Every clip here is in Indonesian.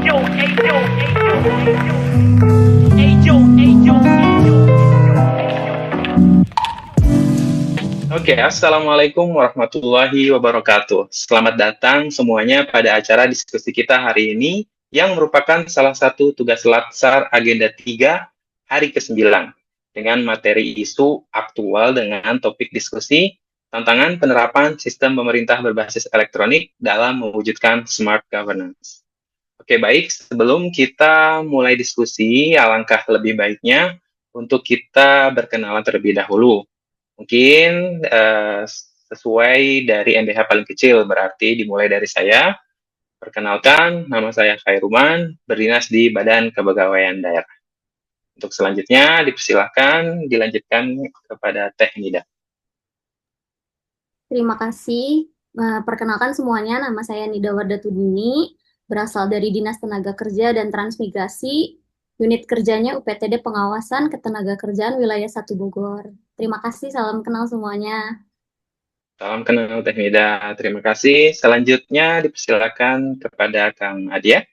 Oke, Assalamualaikum warahmatullahi wabarakatuh. Selamat datang semuanya pada acara diskusi kita hari ini yang merupakan salah satu tugas Latsar Agenda 3 hari ke-9 dengan materi isu aktual dengan topik diskusi tantangan penerapan sistem pemerintah berbasis elektronik dalam mewujudkan smart governance. Oke, baik. Sebelum kita mulai diskusi, alangkah lebih baiknya untuk kita berkenalan terlebih dahulu. Mungkin sesuai dari NBH paling kecil, berarti dimulai dari saya. Perkenalkan, nama saya Khairuman, berdinas di Badan Kepegawaian Daerah. Untuk selanjutnya, dipersilakan dilanjutkan kepada Teh Nida. Terima kasih. Perkenalkan semuanya, nama saya Nida Wardatudini, berasal dari Dinas Tenaga Kerja dan Transmigrasi, unit kerjanya UPTD Pengawasan Ketenagakerjaan Wilayah 1 Bogor. Terima kasih, salam kenal semuanya. Salam kenal Teh Nida, terima kasih. Selanjutnya dipersilakan kepada Kang Adia.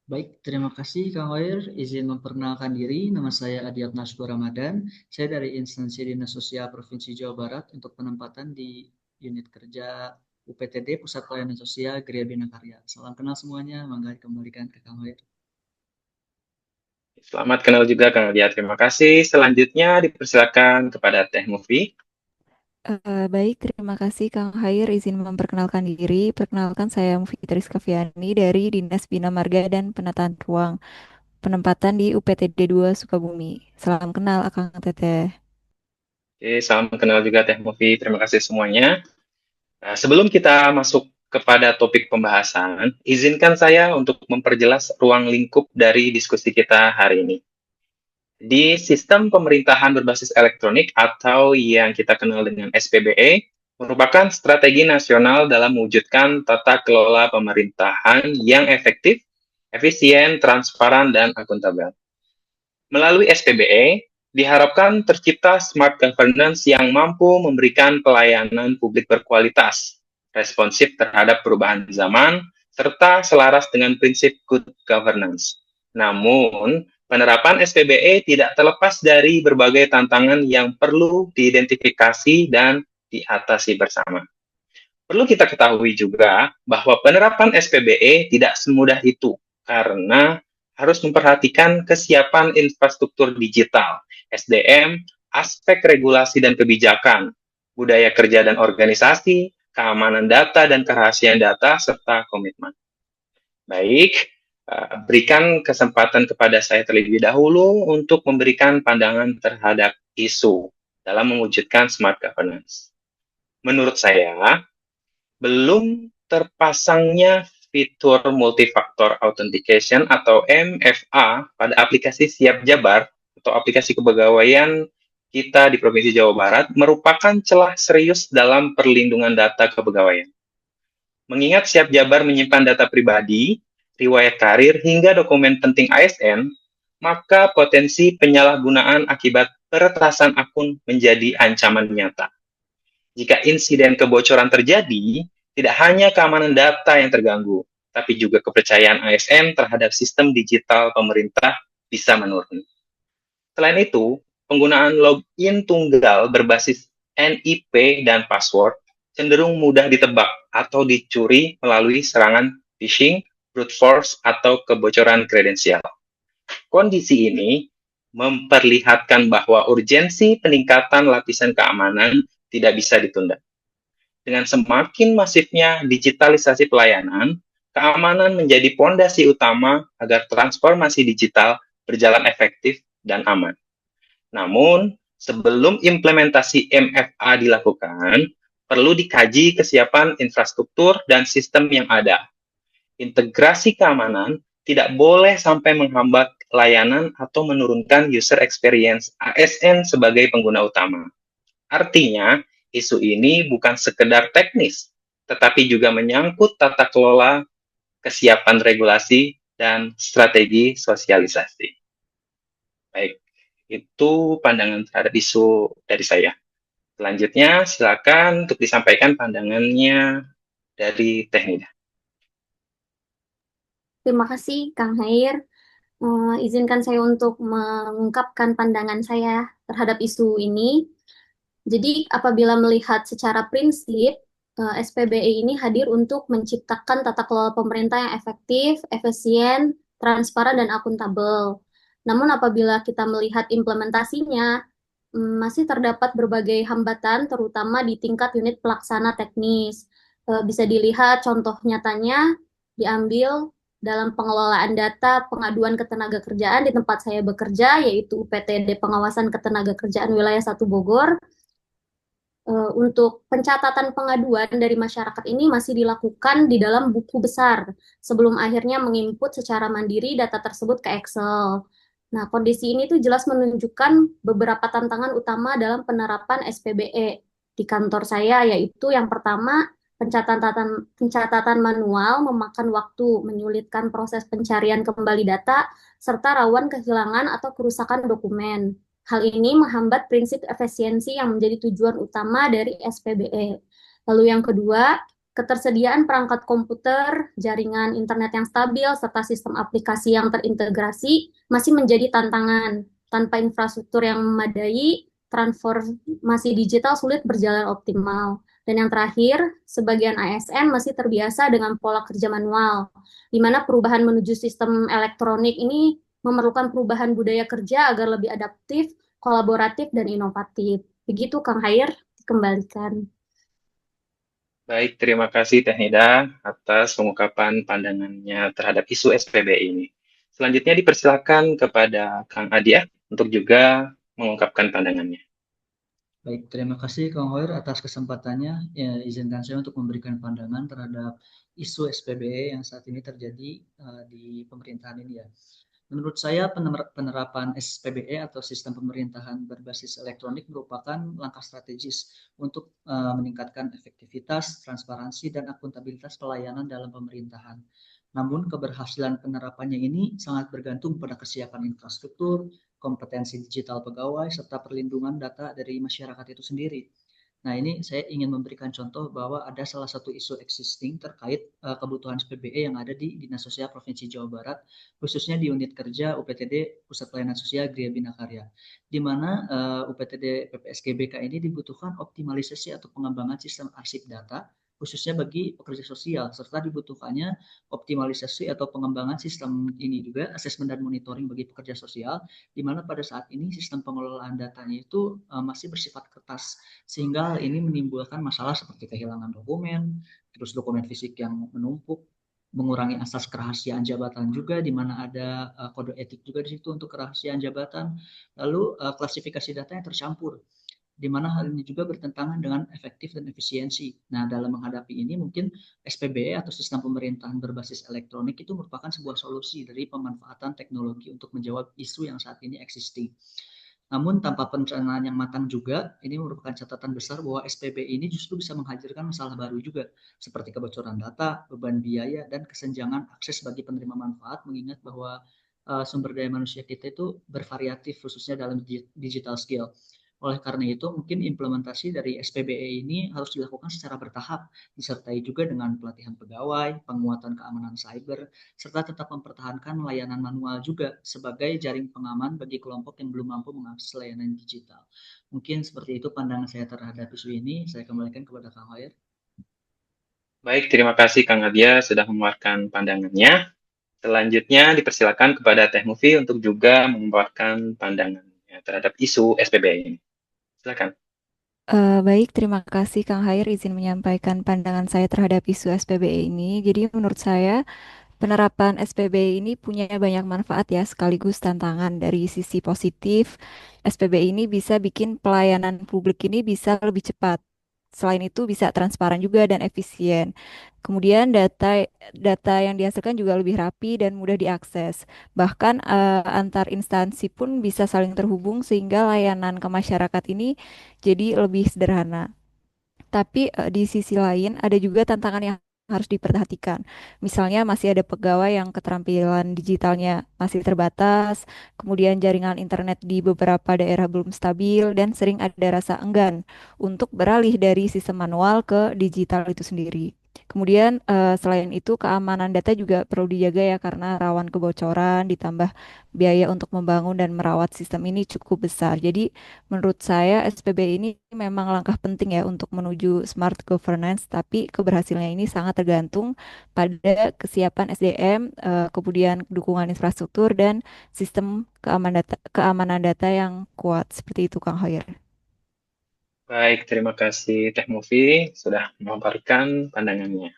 Baik, terima kasih Kang Hoir. Izin memperkenalkan diri, nama saya Adiat Naskur Ramadan. Saya dari instansi Dinas Sosial Provinsi Jawa Barat untuk penempatan di unit kerja UPTD Pusat Pelayanan Sosial Gria Bina Karya. Salam kenal semuanya, mangga dikembalikan ke Kang Hoir. Selamat kenal juga Kang Adia, terima kasih. Selanjutnya dipersilakan kepada Teh Mufi. Baik, terima kasih Kang Hair izin memperkenalkan diri. Perkenalkan saya Mufitris Kaviani dari Dinas Bina Marga dan Penataan Ruang, penempatan di UPTD 2 Sukabumi. Salam kenal Akang Teteh. Oke, salam kenal juga Teh Mufi, terima kasih semuanya. Nah, sebelum kita masuk kepada topik pembahasan, izinkan saya untuk memperjelas ruang lingkup dari diskusi kita hari ini. Di sistem pemerintahan berbasis elektronik atau yang kita kenal dengan SPBE, merupakan strategi nasional dalam mewujudkan tata kelola pemerintahan yang efektif, efisien, transparan, dan akuntabel. Melalui SPBE, diharapkan tercipta smart governance yang mampu memberikan pelayanan publik berkualitas, responsif terhadap perubahan zaman, serta selaras dengan prinsip good governance. Namun, penerapan SPBE tidak terlepas dari berbagai tantangan yang perlu diidentifikasi dan diatasi bersama. Perlu kita ketahui juga bahwa penerapan SPBE tidak semudah itu karena harus memperhatikan kesiapan infrastruktur digital, SDM, aspek regulasi dan kebijakan, budaya kerja dan organisasi, keamanan data dan kerahasiaan data, serta komitmen. Baik, berikan kesempatan kepada saya terlebih dahulu untuk memberikan pandangan terhadap isu dalam mewujudkan smart governance. Menurut saya, belum terpasangnya fitur multifaktor authentication atau MFA pada aplikasi Siap Jabar atau aplikasi kepegawaian kita di Provinsi Jawa Barat merupakan celah serius dalam perlindungan data kepegawaian. Mengingat Siap Jabar menyimpan data pribadi, riwayat karir, hingga dokumen penting ASN, maka potensi penyalahgunaan akibat peretasan akun menjadi ancaman nyata. Jika insiden kebocoran terjadi, tidak hanya keamanan data yang terganggu, tapi juga kepercayaan ASN terhadap sistem digital pemerintah bisa menurun. Selain itu, penggunaan login tunggal berbasis NIP dan password cenderung mudah ditebak atau dicuri melalui serangan phishing, brute force, atau kebocoran kredensial. Kondisi ini memperlihatkan bahwa urgensi peningkatan lapisan keamanan tidak bisa ditunda. Dengan semakin masifnya digitalisasi pelayanan, keamanan menjadi pondasi utama agar transformasi digital berjalan efektif dan aman. Namun, sebelum implementasi MFA dilakukan, perlu dikaji kesiapan infrastruktur dan sistem yang ada. Integrasi keamanan tidak boleh sampai menghambat layanan atau menurunkan user experience ASN sebagai pengguna utama. Artinya, isu ini bukan sekedar teknis, tetapi juga menyangkut tata kelola, kesiapan regulasi, dan strategi sosialisasi. Baik, itu pandangan terhadap isu dari saya. Selanjutnya, silakan untuk disampaikan pandangannya dari Teh Nida. Terima kasih, Kang Hair. Izinkan saya untuk mengungkapkan pandangan saya terhadap isu ini. Jadi, apabila melihat secara prinsip, SPBE ini hadir untuk menciptakan tata kelola pemerintah yang efektif, efisien, transparan, dan akuntabel. Namun, apabila kita melihat implementasinya, masih terdapat berbagai hambatan, terutama di tingkat unit pelaksana teknis. Bisa dilihat contoh nyatanya diambil dalam pengelolaan data pengaduan ketenagakerjaan di tempat saya bekerja, yaitu UPTD Pengawasan Ketenagakerjaan Wilayah 1 Bogor. Untuk pencatatan pengaduan dari masyarakat ini masih dilakukan di dalam buku besar sebelum akhirnya menginput secara mandiri data tersebut ke Excel. Nah, kondisi ini tuh jelas menunjukkan beberapa tantangan utama dalam penerapan SPBE di kantor saya, yaitu yang pertama, pencatatan manual memakan waktu, menyulitkan proses pencarian kembali data, serta rawan kehilangan atau kerusakan dokumen. Hal ini menghambat prinsip efisiensi yang menjadi tujuan utama dari SPBE. Lalu yang kedua, ketersediaan perangkat komputer, jaringan internet yang stabil, serta sistem aplikasi yang terintegrasi masih menjadi tantangan. Tanpa infrastruktur yang memadai, transformasi digital sulit berjalan optimal. Dan yang terakhir, sebagian ASN masih terbiasa dengan pola kerja manual, di mana perubahan menuju sistem elektronik ini memerlukan perubahan budaya kerja agar lebih adaptif, kolaboratif, dan inovatif. Begitu, Kang Hair, dikembalikan. Baik, terima kasih Teh Nida atas pengungkapan pandangannya terhadap isu SPBI ini. Selanjutnya dipersilakan kepada Kang Adia untuk juga mengungkapkan pandangannya. Baik, terima kasih Kang Hoir atas kesempatannya. Ya, izinkan saya untuk memberikan pandangan terhadap isu SPBE yang saat ini terjadi di pemerintahan ini ya. Menurut saya penerapan SPBE atau sistem pemerintahan berbasis elektronik merupakan langkah strategis untuk meningkatkan efektivitas, transparansi, dan akuntabilitas pelayanan dalam pemerintahan. Namun keberhasilan penerapannya ini sangat bergantung pada kesiapan infrastruktur, kompetensi digital pegawai, serta perlindungan data dari masyarakat itu sendiri. Nah, ini saya ingin memberikan contoh bahwa ada salah satu isu existing terkait kebutuhan SPBE yang ada di Dinas Sosial Provinsi Jawa Barat, khususnya di unit kerja UPTD Pusat Pelayanan Sosial Gria Bina Karya, di mana UPTD PPSGBK ini dibutuhkan optimalisasi atau pengembangan sistem arsip data, khususnya bagi pekerja sosial, serta dibutuhkannya optimalisasi atau pengembangan sistem ini juga, asesmen dan monitoring bagi pekerja sosial, di mana pada saat ini sistem pengelolaan datanya itu masih bersifat kertas, sehingga hal ini menimbulkan masalah seperti kehilangan dokumen, terus dokumen fisik yang menumpuk, mengurangi asas kerahasiaan jabatan juga, di mana ada kode etik juga di situ untuk kerahasiaan jabatan, lalu klasifikasi data yang tercampur, di mana hal ini juga bertentangan dengan efektif dan efisiensi. Nah, dalam menghadapi ini mungkin SPBE atau sistem pemerintahan berbasis elektronik itu merupakan sebuah solusi dari pemanfaatan teknologi untuk menjawab isu yang saat ini existing. Namun tanpa perencanaan yang matang juga, ini merupakan catatan besar bahwa SPB ini justru bisa menghadirkan masalah baru juga, seperti kebocoran data, beban biaya, dan kesenjangan akses bagi penerima manfaat, mengingat bahwa sumber daya manusia kita itu bervariatif, khususnya dalam digital skill. Oleh karena itu, mungkin implementasi dari SPBE ini harus dilakukan secara bertahap, disertai juga dengan pelatihan pegawai, penguatan keamanan cyber, serta tetap mempertahankan layanan manual juga sebagai jaring pengaman bagi kelompok yang belum mampu mengakses layanan digital. Mungkin seperti itu pandangan saya terhadap isu ini. Saya kembalikan kepada Kang Hoyer. Baik, terima kasih Kang Adia sudah mengeluarkan pandangannya. Selanjutnya dipersilakan kepada Teh Mufi untuk juga mengeluarkan pandangannya terhadap isu SPBI ini. Silakan. Baik, terima kasih Kang Hair izin menyampaikan pandangan saya terhadap isu SPBE ini. Jadi menurut saya penerapan SPBE ini punya banyak manfaat ya, sekaligus tantangan. Dari sisi positif, SPBE ini bisa bikin pelayanan publik ini bisa lebih cepat. Selain itu bisa transparan juga dan efisien. Kemudian data yang dihasilkan juga lebih rapi dan mudah diakses. Bahkan antar instansi pun bisa saling terhubung sehingga layanan ke masyarakat ini jadi lebih sederhana. Tapi di sisi lain ada juga tantangan yang harus diperhatikan. Misalnya masih ada pegawai yang keterampilan digitalnya masih terbatas, kemudian jaringan internet di beberapa daerah belum stabil, dan sering ada rasa enggan untuk beralih dari sistem manual ke digital itu sendiri. Kemudian selain itu keamanan data juga perlu dijaga ya karena rawan kebocoran ditambah biaya untuk membangun dan merawat sistem ini cukup besar. Jadi menurut saya SPB ini memang langkah penting ya untuk menuju smart governance, tapi keberhasilannya ini sangat tergantung pada kesiapan SDM, kemudian dukungan infrastruktur dan sistem keamanan data yang kuat. Seperti itu Kang Hoyer. Baik, terima kasih Teh Mofi sudah memaparkan pandangannya.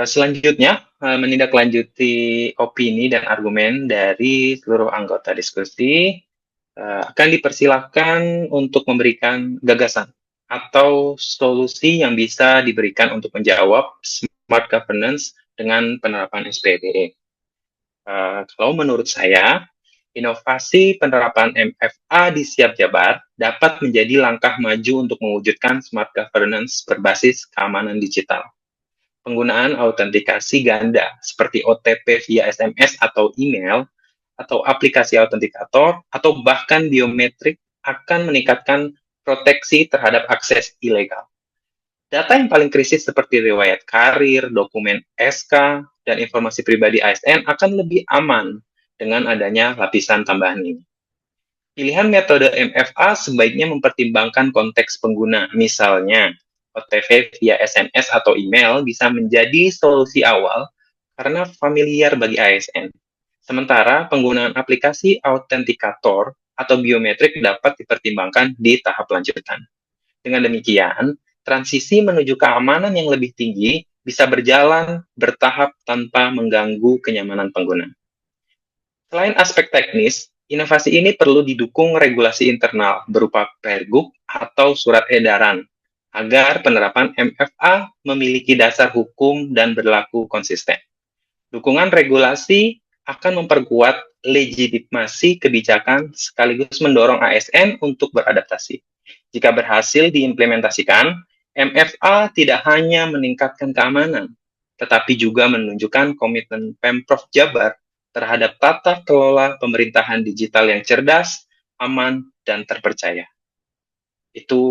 Selanjutnya, menindaklanjuti opini dan argumen dari seluruh anggota diskusi, akan dipersilahkan untuk memberikan gagasan atau solusi yang bisa diberikan untuk menjawab smart governance dengan penerapan SPBE. Kalau menurut saya, inovasi penerapan MFA di Siap Jabar dapat menjadi langkah maju untuk mewujudkan smart governance berbasis keamanan digital. Penggunaan autentikasi ganda seperti OTP via SMS atau email, atau aplikasi autentikator, atau bahkan biometrik akan meningkatkan proteksi terhadap akses ilegal. Data yang paling kritis seperti riwayat karir, dokumen SK, dan informasi pribadi ASN akan lebih aman dengan adanya lapisan tambahan ini. Pilihan metode MFA sebaiknya mempertimbangkan konteks pengguna, misalnya OTP via SMS atau email bisa menjadi solusi awal karena familiar bagi ASN. Sementara penggunaan aplikasi autentikator atau biometrik dapat dipertimbangkan di tahap lanjutan. Dengan demikian, transisi menuju keamanan yang lebih tinggi bisa berjalan bertahap tanpa mengganggu kenyamanan pengguna. Selain aspek teknis, inovasi ini perlu didukung regulasi internal berupa Pergub atau surat edaran agar penerapan MFA memiliki dasar hukum dan berlaku konsisten. Dukungan regulasi akan memperkuat legitimasi kebijakan sekaligus mendorong ASN untuk beradaptasi. Jika berhasil diimplementasikan, MFA tidak hanya meningkatkan keamanan, tetapi juga menunjukkan komitmen Pemprov Jabar terhadap tata kelola pemerintahan digital yang cerdas, aman, dan terpercaya. Itu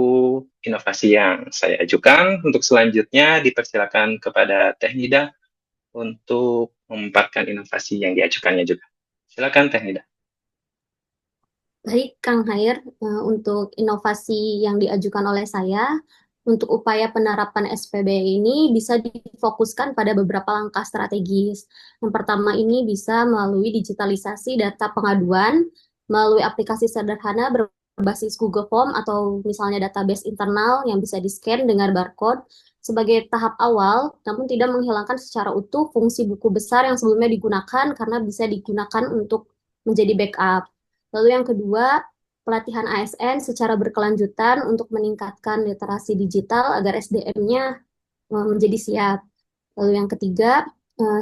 inovasi yang saya ajukan. Untuk selanjutnya dipersilakan kepada Teh Nida untuk memaparkan inovasi yang diajukannya juga. Silakan Teh Nida. Baik, Kang Hair, untuk inovasi yang diajukan oleh saya, untuk upaya penerapan SPB ini bisa difokuskan pada beberapa langkah strategis. Yang pertama ini bisa melalui digitalisasi data pengaduan, melalui aplikasi sederhana berbasis Google Form atau misalnya database internal yang bisa di-scan dengan barcode sebagai tahap awal, namun tidak menghilangkan secara utuh fungsi buku besar yang sebelumnya digunakan karena bisa digunakan untuk menjadi backup. Lalu yang kedua, pelatihan ASN secara berkelanjutan untuk meningkatkan literasi digital agar SDM-nya menjadi siap. Lalu yang ketiga,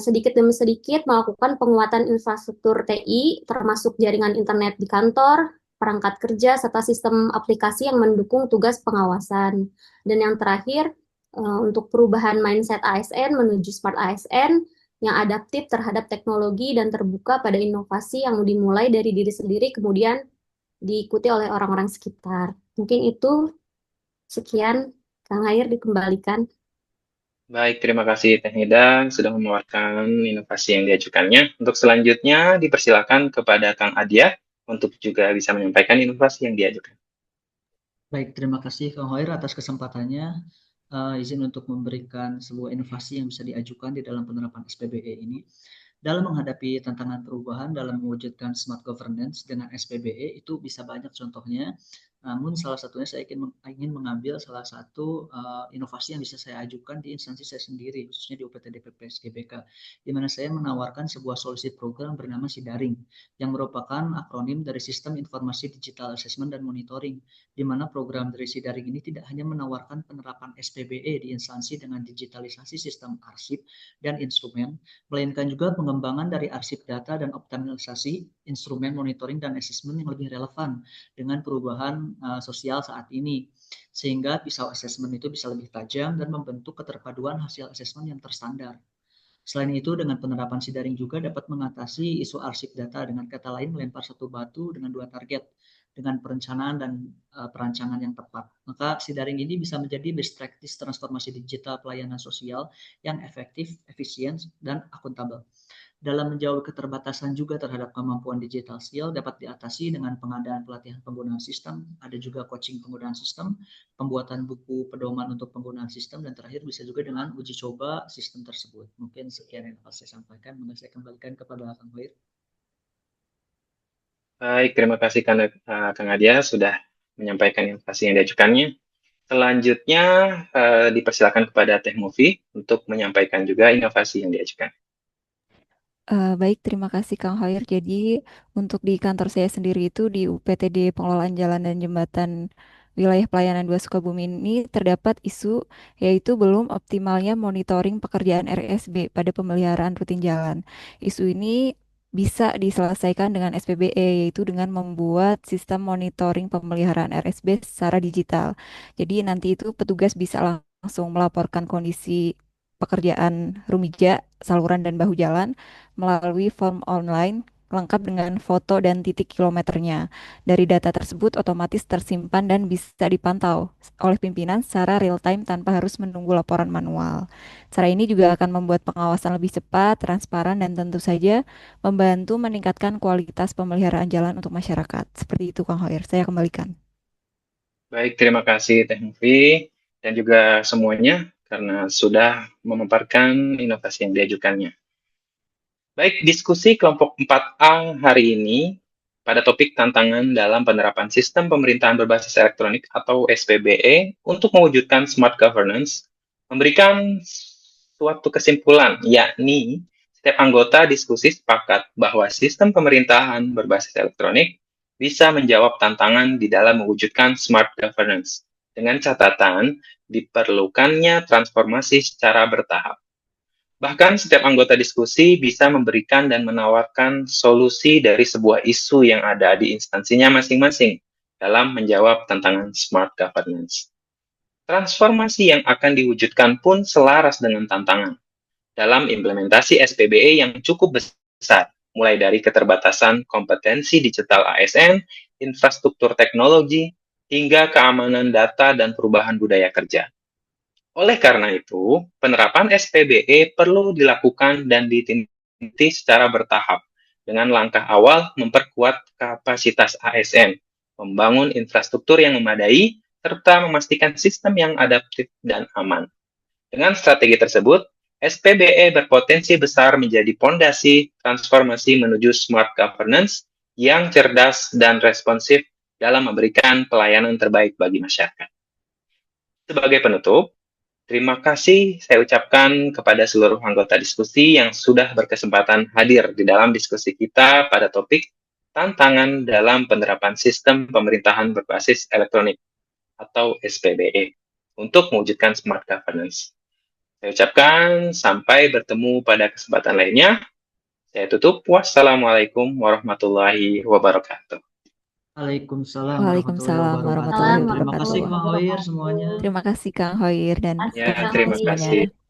sedikit demi sedikit melakukan penguatan infrastruktur TI, termasuk jaringan internet di kantor, perangkat kerja, serta sistem aplikasi yang mendukung tugas pengawasan. Dan yang terakhir, untuk perubahan mindset ASN menuju smart ASN, yang adaptif terhadap teknologi dan terbuka pada inovasi yang dimulai dari diri sendiri kemudian diikuti oleh orang-orang sekitar. Mungkin itu sekian, Kang Air dikembalikan. Baik, terima kasih Teh Nida sudah memaparkan inovasi yang diajukannya. Untuk selanjutnya dipersilakan kepada Kang Adia untuk juga bisa menyampaikan inovasi yang diajukan. Baik, terima kasih Kang Hoir atas kesempatannya. Izin untuk memberikan sebuah inovasi yang bisa diajukan di dalam penerapan SPBE ini. Dalam menghadapi tantangan perubahan dalam mewujudkan smart governance dengan SPBE itu bisa banyak contohnya. Namun salah satunya saya ingin mengambil salah satu inovasi yang bisa saya ajukan di instansi saya sendiri, khususnya di UPTD PPS GBK, di mana saya menawarkan sebuah solusi program bernama Sidaring, yang merupakan akronim dari Sistem Informasi Digital Assessment dan Monitoring, di mana program dari Sidaring ini tidak hanya menawarkan penerapan SPBE di instansi dengan digitalisasi sistem arsip dan instrumen, melainkan juga pengembangan dari arsip data dan optimalisasi instrumen monitoring dan assessment yang lebih relevan dengan perubahan sosial saat ini, sehingga pisau assessment itu bisa lebih tajam dan membentuk keterpaduan hasil assessment yang terstandar. Selain itu, dengan penerapan Sidaring juga dapat mengatasi isu arsip data, dengan kata lain melempar satu batu dengan dua target. dengan perencanaan dan perancangan yang tepat. Maka si daring ini bisa menjadi best practice transformasi digital pelayanan sosial yang efektif, efisien, dan akuntabel. Dalam menjawab keterbatasan juga terhadap kemampuan digital skill dapat diatasi dengan pengadaan pelatihan penggunaan sistem, ada juga coaching penggunaan sistem, pembuatan buku pedoman untuk penggunaan sistem, dan terakhir bisa juga dengan uji coba sistem tersebut. Mungkin sekian yang dapat saya sampaikan. Mungkin saya kembalikan kepada Kang Hoir. Baik, terima kasih Kang Adia sudah menyampaikan inovasi yang diajukannya. Selanjutnya dipersilakan kepada Teh Mufi untuk menyampaikan juga inovasi yang diajukan. Baik, terima kasih Kang Hoir. Jadi untuk di kantor saya sendiri itu di UPTD Pengelolaan Jalan dan Jembatan Wilayah Pelayanan 2 Sukabumi ini terdapat isu yaitu belum optimalnya monitoring pekerjaan RSB pada pemeliharaan rutin jalan. Isu ini bisa diselesaikan dengan SPBE yaitu dengan membuat sistem monitoring pemeliharaan RSB secara digital. Jadi nanti itu petugas bisa langsung melaporkan kondisi pekerjaan rumija, saluran dan bahu jalan melalui form online lengkap dengan foto dan titik kilometernya. Dari data tersebut otomatis tersimpan dan bisa dipantau oleh pimpinan secara real time tanpa harus menunggu laporan manual. Cara ini juga akan membuat pengawasan lebih cepat, transparan, dan tentu saja membantu meningkatkan kualitas pemeliharaan jalan untuk masyarakat. Seperti itu, Kang Hoir. Saya kembalikan. Baik, terima kasih Teh Mufi dan juga semuanya karena sudah memaparkan inovasi yang diajukannya. Baik, diskusi kelompok 4A hari ini pada topik tantangan dalam penerapan sistem pemerintahan berbasis elektronik atau SPBE untuk mewujudkan smart governance memberikan suatu kesimpulan, yakni setiap anggota diskusi sepakat bahwa sistem pemerintahan berbasis elektronik bisa menjawab tantangan di dalam mewujudkan smart governance dengan catatan diperlukannya transformasi secara bertahap. Bahkan setiap anggota diskusi bisa memberikan dan menawarkan solusi dari sebuah isu yang ada di instansinya masing-masing dalam menjawab tantangan smart governance. Transformasi yang akan diwujudkan pun selaras dengan tantangan dalam implementasi SPBE yang cukup besar, mulai dari keterbatasan kompetensi digital ASN, infrastruktur teknologi, hingga keamanan data dan perubahan budaya kerja. Oleh karena itu, penerapan SPBE perlu dilakukan dan ditinti secara bertahap dengan langkah awal memperkuat kapasitas ASN, membangun infrastruktur yang memadai, serta memastikan sistem yang adaptif dan aman. Dengan strategi tersebut, SPBE berpotensi besar menjadi pondasi transformasi menuju smart governance yang cerdas dan responsif dalam memberikan pelayanan terbaik bagi masyarakat. Sebagai penutup, terima kasih saya ucapkan kepada seluruh anggota diskusi yang sudah berkesempatan hadir di dalam diskusi kita pada topik tantangan dalam penerapan sistem pemerintahan berbasis elektronik atau SPBE untuk mewujudkan smart governance. Saya ucapkan sampai bertemu pada kesempatan lainnya. Saya tutup. Wassalamualaikum warahmatullahi wabarakatuh. Waalaikumsalam Waalaikumsalam warahmatullahi wabarakatuh. warahmatullahi Terima kasih wabarakatuh. Kang Hoir semuanya. Terima kasih Kang Hoir dan Ya, Terima terima kasih. kasih.